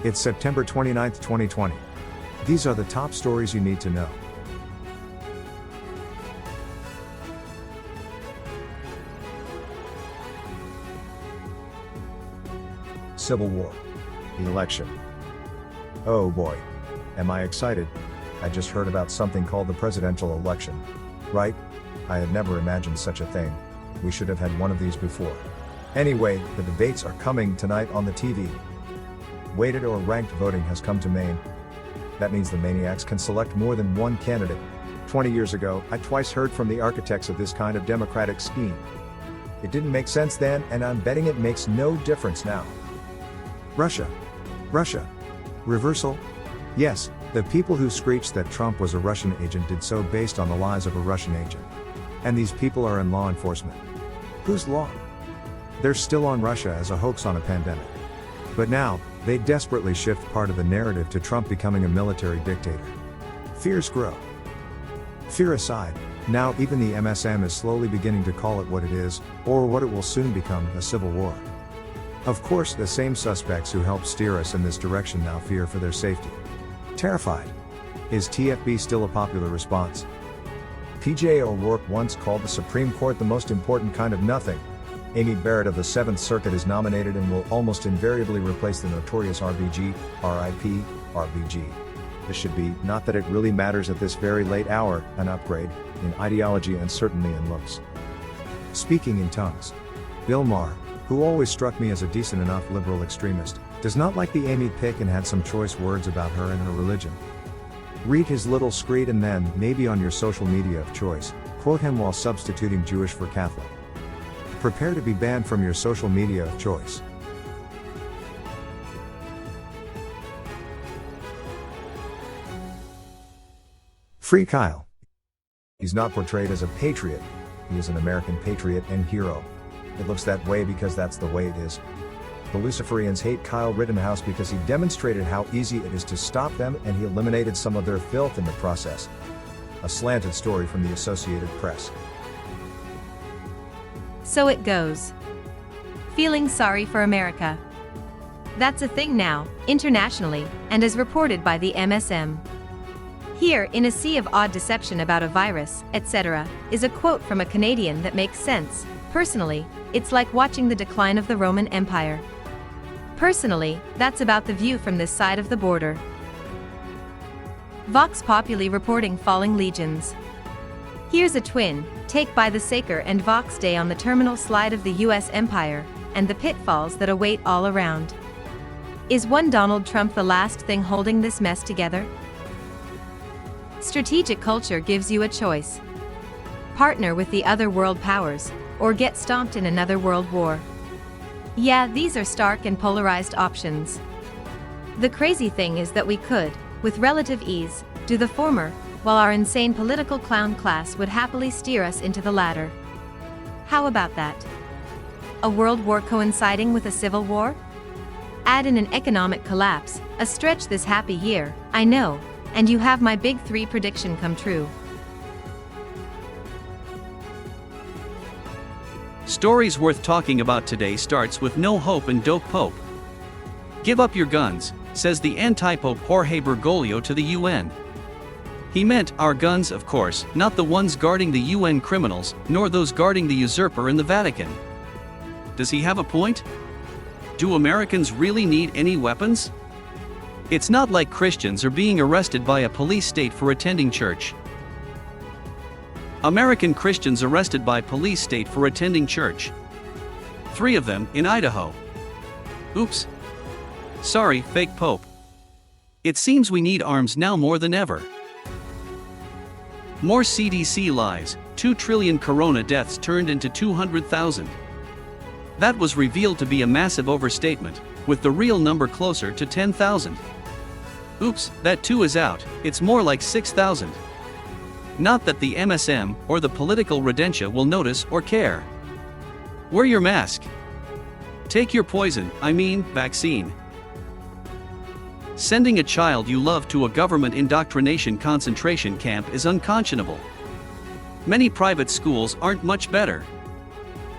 It's September 29, 2020. These are the top stories you need to know. Civil War. The election. Oh boy. Am I excited? I just heard about something called the presidential election. Right? I had never imagined such a thing. We should have had one of these before. Anyway, the debates are coming tonight on the TV. Weighted or ranked voting has come to Maine. That means the maniacs can select more than one candidate. 20 years ago, I twice heard from the architects of this kind of democratic scheme. It didn't make sense then, and I'm betting it makes no difference now. Russia. Reversal? Yes, the people who screeched that Trump was a Russian agent did so based on the lies of a Russian agent. And these people are in law enforcement. Whose law? They're still on Russia as a hoax on a pandemic. But now, they desperately shift part of the narrative to Trump becoming a military dictator. Fears grow. Fear aside, now even the MSM is slowly beginning to call it what it is, or what it will soon become, a civil war. Of course, the same suspects who helped steer us in this direction now fear for their safety. Terrified. Is TFB still a popular response? PJ O'Rourke once called the Supreme Court the most important kind of nothing. Amy Barrett of the 7th Circuit is nominated and will almost invariably replace the notorious RBG, RIP, RBG. This should be, not that it really matters at this very late hour, an upgrade, in ideology and certainly in looks. Speaking in tongues. Bill Maher, who always struck me as a decent enough liberal extremist, does not like the Amy pick and had some choice words about her and her religion. Read his little screed and then, maybe on your social media of choice, quote him while substituting Jewish for Catholic. Prepare to be banned from your social media of choice. Free Kyle. He's not portrayed as a patriot. He is an American patriot and hero. It looks that way because that's the way it is. The Luciferians hate Kyle Rittenhouse because he demonstrated how easy it is to stop them, and he eliminated some of their filth in the process. A slanted story from the Associated Press. So it goes. Feeling sorry for America. That's a thing now, internationally, and as reported by the MSM. Here, in a sea of odd deception about a virus, etc., is a quote from a Canadian that makes sense. Personally, it's like watching the decline of the Roman Empire. Personally, that's about the view from this side of the border. Vox Populi reporting falling legions. Here's a twin take by the Saker and Vox Day on the terminal slide of the US empire, and the pitfalls that await all around. Is one Donald Trump the last thing holding this mess together? Strategic culture gives you a choice. Partner with the other world powers, or get stomped in another world war. Yeah, these are stark and polarized options. The crazy thing is that we could, with relative ease, do the former, while our insane political clown class would happily steer us into the latter. How about that? A world war coinciding with a civil war? Add in an economic collapse, a stretch this happy year, I know, and you have my big 3 prediction come true. Stories worth talking about today starts with no hope and dope pope. Give up your guns, says the anti-pope Jorge Bergoglio to the UN. He meant our guns, of course, not the ones guarding the UN criminals, nor those guarding the usurper in the Vatican. Does he have a point? Do Americans really need any weapons? It's not like Christians are being arrested by a police state for attending church. American Christians arrested by police state for attending church. 3 of them in Idaho. Oops. Sorry, fake pope. It seems we need arms now more than ever. More CDC lies, 2 trillion corona deaths turned into 200,000. That was revealed to be a massive overstatement, with the real number closer to 10,000. Oops, that 2 is out, it's more like 6,000. Not that the MSM or the political rodentia will notice or care. Wear your mask. Take your poison, I mean, vaccine. Sending a child you love to a government indoctrination concentration camp is unconscionable. Many private schools aren't much better.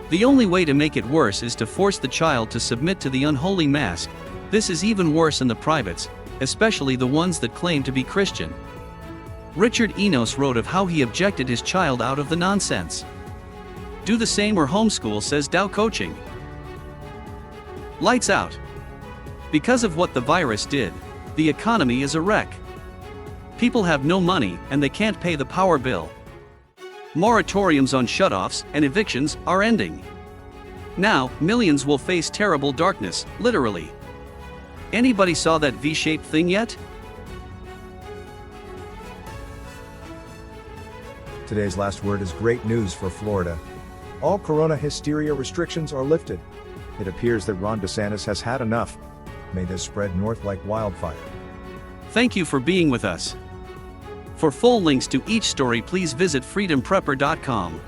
The only way to make it worse is to force the child to submit to the unholy mask, This is even worse in the privates, especially the ones that claim to be Christian. Richard Enos wrote of how he objected his child out of the nonsense. Do the same or homeschool, says Dow Coaching. Lights out. Because of what the virus did, the economy is a wreck. People have no money and they can't pay the power bill. Moratoriums on shutoffs and evictions are ending. Now, millions will face terrible darkness, literally. Anybody saw that V-shaped thing yet? Today's last word is great news for Florida. All corona hysteria restrictions are lifted. It appears that Ron DeSantis has had enough. May this spread north like wildfire. Thank you for being with us. For full links to each story, please visit freedomprepper.com.